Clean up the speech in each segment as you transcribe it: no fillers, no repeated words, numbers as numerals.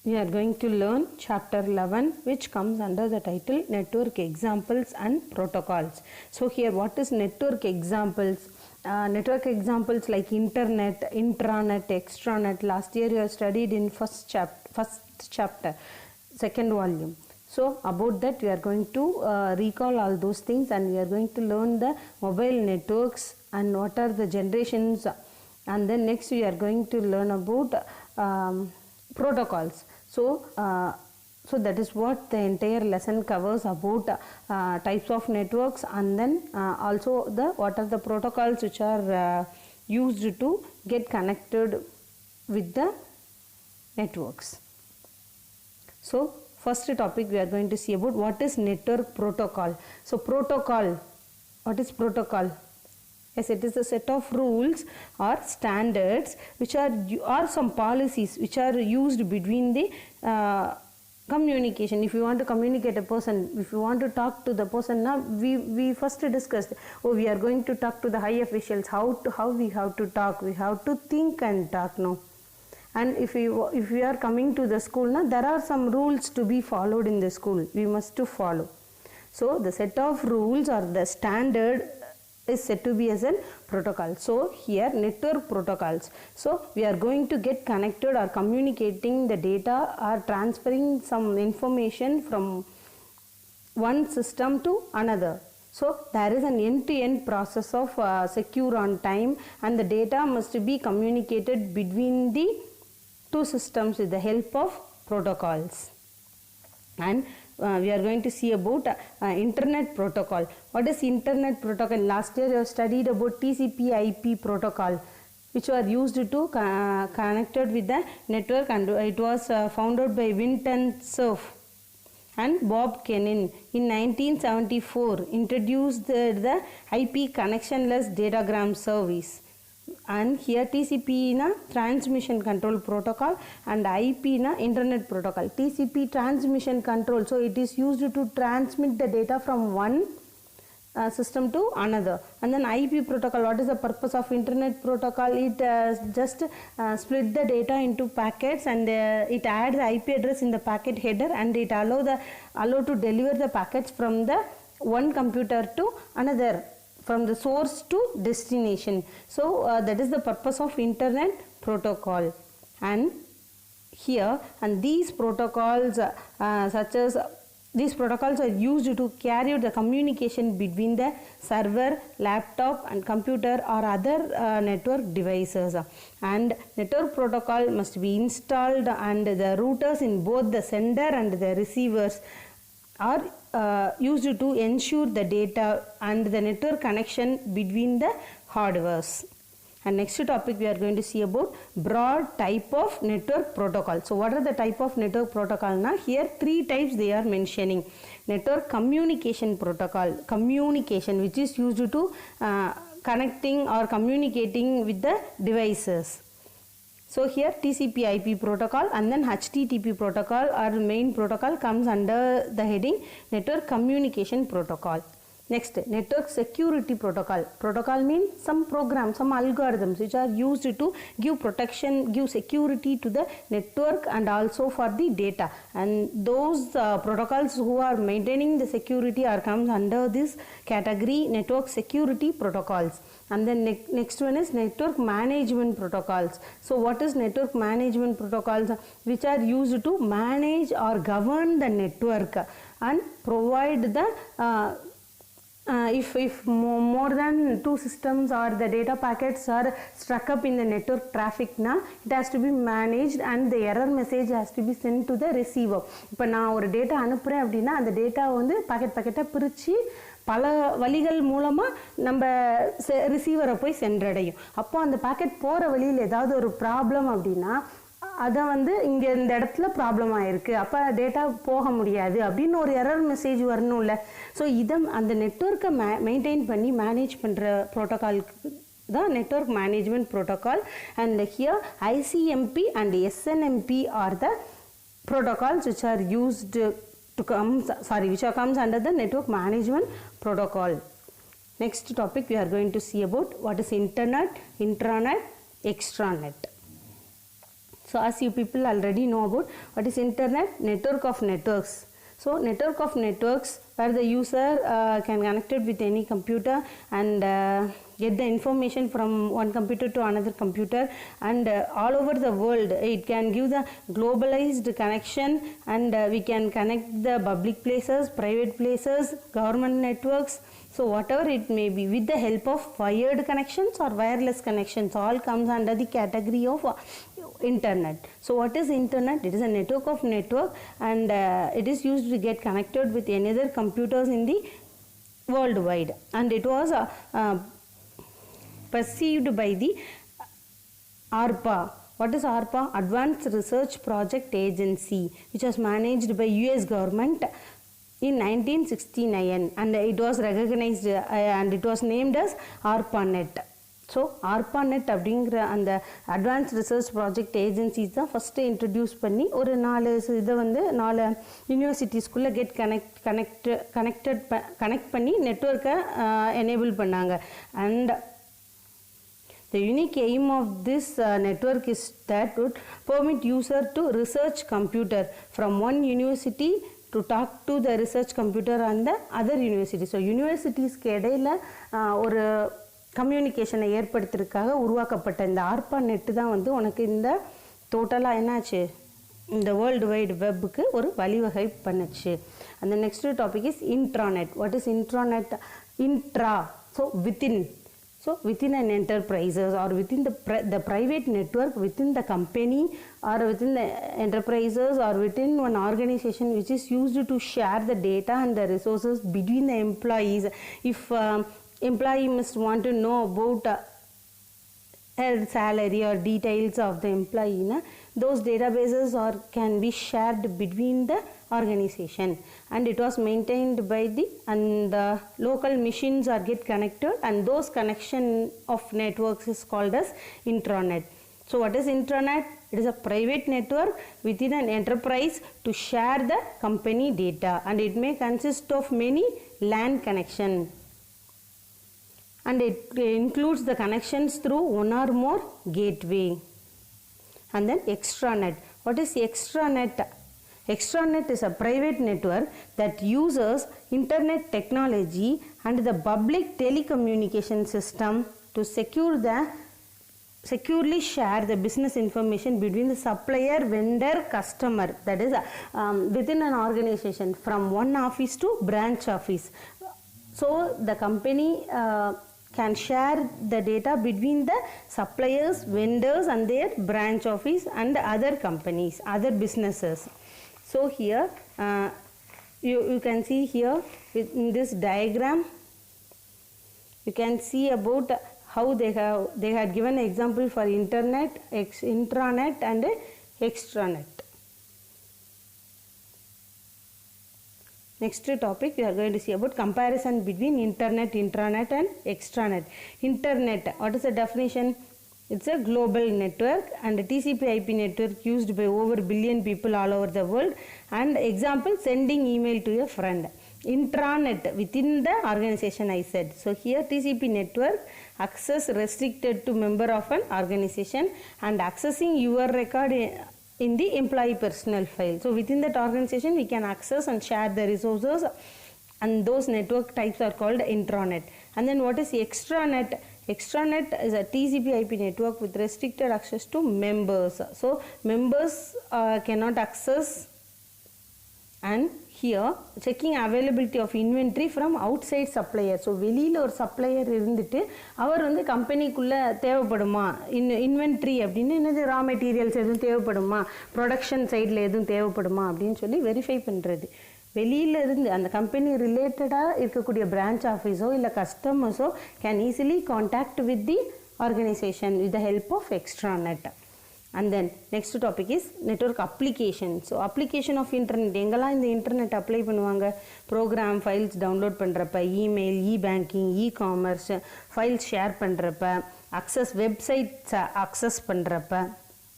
we are going to learn chapter 11, which comes under the title Network Examples and Protocols. So here, what is network examples? Network examples like internet, intranet, extranet. Last year you have studied in first chapter, second volume. So about that we are going to recall all those things, and we are going to learn the mobile networks and what are the generations, and then next we are going to learn about protocols. So that is what the entire lesson covers about types of networks, and then also what are the protocols which are used to get connected with the networks. So first topic we are going to see about what is network protocol. So protocol, what is protocol? Yes, it is a set of rules or standards which are some policies which are used between the communication. If you want to communicate a person, if you want to talk to the person, now we first discussed, we are going to talk to the high officials, how we have to talk, we have to think and talk now. And if we are coming to the school, now there are some rules to be followed in the school, we must to follow. So the set of rules or the standard is said to be as a protocol. So here network protocols. So we are going to get connected or communicating the data or transferring some information from one system to another. So there is an end-to-end process of secure on time, and the data must be communicated between the two systems with the help of protocols. And we are going to see about internet protocol. What is internet protocol? Last year you have studied about TCP/IP protocol, which were used to connected with the network, and it was founded by Winton Cerf and Bob Kennan in 1974. Introduced the IP connectionless datagram service. And here TCP na transmission control protocol and IP na internet protocol. TCP transmission control, so it is used to transmit the data from one system to another. And then IP protocol, what is the purpose of internet protocol? It just split the data into packets, and it adds the IP address in the packet header, and it allow to deliver the packets from the one computer to another, from the source to destination. So that is the purpose of internet protocol. And here, and these protocols these protocols are used to carry out the communication between the server, laptop and computer or other network devices. And network protocol must be installed, and the routers in both the sender and the receivers are used to ensure the data and the network connection between the hardwares. And next topic we are going to see about broad type of network protocol. So what are the type of network protocol? Now here three types they are mentioning. Network communication protocol, communication which is used to connecting or communicating with the devices. So here TCP/IP protocol, and then HTTP protocol or main protocol comes under the heading network communication protocol. Next, network security protocol. Protocol means some programs, some algorithms which are used to give protection, give security to the network and also for the data. And those protocols who are maintaining the security are comes under this category, network security protocols. And then next one is network management protocols. So what is network management protocols? Which are used to manage or govern the network and provide the if more than two systems or the data packets are struck up in the network traffic, it has to be managed, and the error message has to be sent to the receiver. இப்போ நான் ஒரு data அனுப்புறேன் அப்படின்னா அந்த data வந்து பாக்கெட்டை பிரித்து பல வழிகள் மூலமாக நம்ம ரிசீவரை போய் சென்றடையும். அப்போ அந்த பாக்கெட் போகிற வழியில் ஏதாவது ஒரு ப்ராப்ளம் அப்படின்னா அதை வந்து இங்கே இந்த இடத்துல ப்ராப்ளம் ஆகிருக்கு, அப்போ டேட்டா போக முடியாது அப்படின்னு ஒரு எரர் மெசேஜ் வரணும்ல. ஸோ இதை அந்த நெட்வொர்க்கை மெயின்டைன் பண்ணி மேனேஜ் பண்ணுற ப்ரோட்டோகாலுக்கு தான் network management protocol. And here ICMP and SNMP are the protocols which are used to which comes under the network management protocol. Next topic we are going to see about what is internet, intranet, extranet. So as you people already know about what is internet, network of networks. So network of networks where the user can connect it with any computer and get the information from one computer to another computer, and all over the world it can give the globalized connection, and we can connect the public places, private places, government networks. So whatever it may be, with the help of wired connections or wireless connections, all comes under the category of internet. So what is internet? It is a network of network, and it is used to get connected with another computers in the worldwide, and it was perceived by the ARPA. What is ARPA? Advanced Research Project Agency, which was managed by US government in 1969, and it was recognized and it was named as ARPANET. So ARPANET அப்படிங்கிற அந்த advance research project agencies தான் first introduce பண்ணி ஒரு 4 இதை வந்து 4 யூனிவர்சிட்டிஸ்குள்ளே connect பண்ணி நெட்வொர்க்கை enable பண்ணாங்க. And the unique aim of this network is that would permit user to research computer from one university to talk to the research computer and the other university. So யூனிவர்சிட்டிஸ்க்கு இடையில் ஒரு கம்யூனிகேஷனை ஏற்படுத்துறதுக்காக உருவாக்கப்பட்ட இந்த ARPANET தான் வந்து உனக்கு இந்த டோட்டலாக என்னாச்சு, இந்த வேர்ல்டு வைடு வெப்புக்கு ஒரு வழிவகை பண்ணுச்சு. அந்த next topic is intranet. What is intranet? Intra, so within an enterprises or within the private network within the company or within the enterprises or within one organization which is used to share the data and the resources between the employees. If employee must want to know about her salary or details of the employee, those databases can be shared between the organization, and it was maintained by the local machines are get connected, and those connection of networks is called as intranet. So what is intranet? It is a private network within an enterprise to share the company data, and it may consist of many LAN connection, and it includes the connections through one or more gateway. And then extranet. What is extranet? Extranet is a private network that uses internet technology and the public telecommunication system to securely share the business information between the supplier, vendor, customer, that is within an organization from one office to branch office. So the company can share the data between the suppliers, vendors and their branch office and other companies, other businesses. So here you can see here in this diagram, you can see about how they had given an example for internet, intranet and extranet. Next topic we are going to see about comparison between internet, intranet and extranet. Internet, what is the definition? It's a global network and a TCP/IP network used by over a billion people all over the world. And example, sending email to a friend. Intranet, within the organization I said. So here TCP network, access restricted to member of an organization and accessing your record in the employee personal file. So within that organization we can access and share the resources, and those network types are called intranet. And then what is extranet? Extranet is a TCP/IP network with restricted access to members. So members cannot access. And here checking availability of inventory from outside supplier. So வெளியில் ஒரு supplier இருந்துட்டு அவர் வந்து கம்பெனிக்குள்ளே தேவைப்படுமா inventory அப்படின்னு என்னது, raw materials எதுவும் தேவைப்படுமா, production சைடில் எதுவும் தேவைப்படுமா அப்படின்னு சொல்லி வெரிஃபை பண்ணுறது. வெளியில் இருந்து அந்த கம்பெனி ரிலேட்டடாக இருக்கக்கூடிய பிரான்ச் ஆஃபீஸோ இல்லை கஸ்டமர்ஸோ can easily contact with the organisation with the help of extranet. And then next topic is network application. So application of internet, எங்கெல்லாம் இந்த இன்டர்நெட் அப்ளை பண்ணுவாங்க? ப்ரோக்ராம் ஃபைல்ஸ் டவுன்லோட் பண்ணுறப்ப, email, banking, commerce, files share பண்ணுறப்ப, access வெப்சைட்ஸை access பண்ணுறப்ப,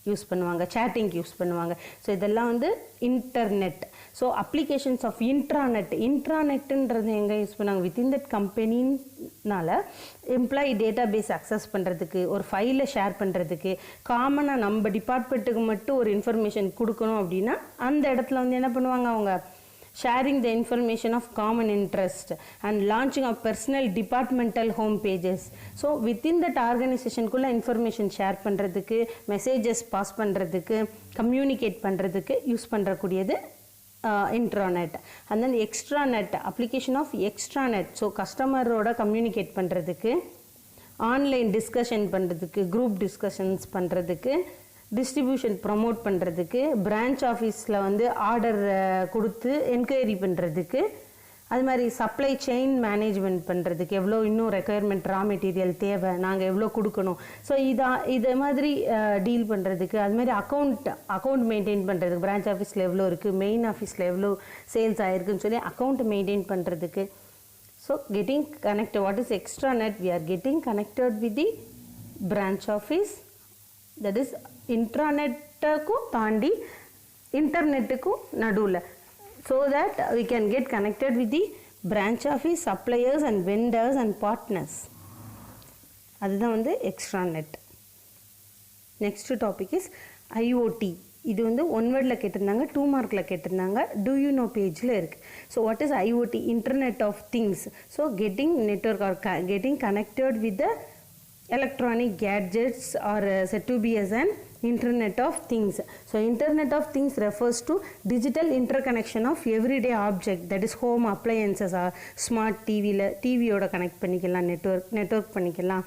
use பண்ணுவாங்க, சேட்டிங்க்கு use பண்ணுவாங்க. ஸோ இதெல்லாம் வந்து இன்டர்நெட். ஸோ அப்ளிகேஷன்ஸ் ஆஃப் இன்ட்ராநெட்டுன்றது எங்கே யூஸ் பண்ணாங்க? வித்தின் தட் கம்பெனினால எம்ப்ளாயி டேட்டா பேஸ் அக்சஸ் பண்ணுறதுக்கு, ஒரு ஃபைலை ஷேர் பண்ணுறதுக்கு, காமனாக நம்ம டிபார்ட்மெண்ட்டுக்கு மட்டும் ஒரு இன்ஃபர்மேஷன் கொடுக்கணும் அப்படின்னா அந்த இடத்துல வந்து என்ன பண்ணுவாங்க அவங்க? sharing the information of common interest and launching of personal departmental home pages. So within that organization குள்ள information share பண்ணுறதுக்கு, messages pass பண்ணுறதுக்கு, communicate பண்ணுறதுக்கு யூஸ் பண்ணுறக்கூடியது intranet. And then extranet, application of extranet. So கஸ்டமரோட communicate பண்ணுறதுக்கு, online discussion பண்ணுறதுக்கு, group discussions பண்ணுறதுக்கு, distribution promote பண்ணுறதுக்கு, பிரான்ச் ஆஃபீஸில் வந்து ஆர்டர் கொடுத்து என்கொயரி பண்ணுறதுக்கு, அது மாதிரி சப்ளை செயின் மேனேஜ்மெண்ட் பண்ணுறதுக்கு, எவ்வளோ இன்னும் ரெக்குயர்மெண்ட் ரா மெட்டீரியல் தேவை, நாங்கள் எவ்வளோ கொடுக்கணும், ஸோ இதை மாதிரி டீல் பண்ணுறதுக்கு, அது மாதிரி அக்கௌண்ட் மெயின்டைன் பண்ணுறதுக்கு, பிரான்ச் ஆஃபீஸில் எவ்வளோ இருக்குது, மெயின் ஆஃபீஸில் எவ்வளோ சேல்ஸ் ஆகிருக்குன்னு சொல்லி அக்கௌண்ட் மெயின்டைன் பண்ணுறதுக்கு. So getting connected. What is extranet? We are getting connected with the branch office, that is இன்ட்ராநெட்டுக்கும் தாண்டி இன்டர்நெட்டுக்கும் நடுவில், so that we can get connected with the branch office, suppliers and vendors and partners. அதுதான் வந்து extranet. Next topic is IoT. இது வந்து 1 வேர்டில் கேட்டிருந்தாங்க, 2 மார்க்கில் கேட்டிருந்தாங்க, டூ யூ நோ பேஜில் இருக்குது. So what is IoT? Internet of things. So getting network or getting connected with the electronic gadgets are said to be as an internet of things. So internet of things refers to digital interconnection of everyday object, that is home appliances or smart டிவியோட connect பண்ணிக்கலாம், network பண்ணிக்கலாம்.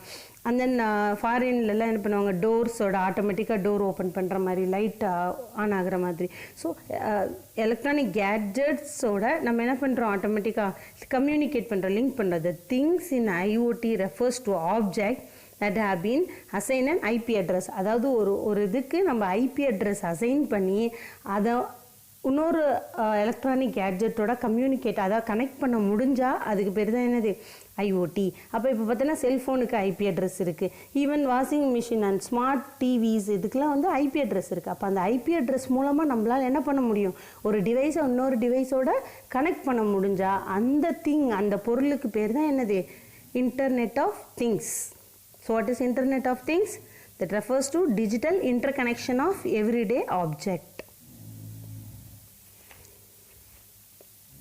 And then ஃபாரின்லலாம் என்ன பண்ணுவாங்க? டோர்ஸோட ஆட்டோமேட்டிக்காக door open பண்ணுற மாதிரி, light on ஆகிற மாதிரி. ஸோ எலக்ட்ரானிக் கேட்ஜெட்ஸோட நம்ம என்ன பண்ணுறோம்? ஆட்டோமேட்டிக்காக கம்யூனிகேட் பண்ணுறோம், லிங்க் பண்ணுறோம். The things in IoT refers to object that have been assigned an IP address. அதாவது ஒரு இதுக்கு நம்ம IP address அசைன் பண்ணி அதை இன்னொரு எலக்ட்ரானிக் கேட்ஜெட்டோட கம்யூனிகேட், அதாவது கனெக்ட் பண்ண முடிஞ்சால் அதுக்கு பேர் தான் என்னது? ஐஓடி. அப்போ இப்போ பார்த்தீங்கன்னா செல்ஃபோனுக்கு ஐபி அட்ரஸ் இருக்குது, even washing machine and smart TVS இதுக்கெலாம் வந்து ஐபி அட்ரஸ் இருக்குது. அப்போ அந்த ஐபி அட்ரஸ் மூலமாக நம்மளால் என்ன பண்ண முடியும்? ஒரு டிவைஸை இன்னொரு டிவைஸோட கனெக்ட் பண்ண முடிஞ்சால் அந்த அந்த பொருளுக்கு பேர் தான் என்னது? Internet of things. So what is Internet of Things? That refers to digital interconnection of everyday object.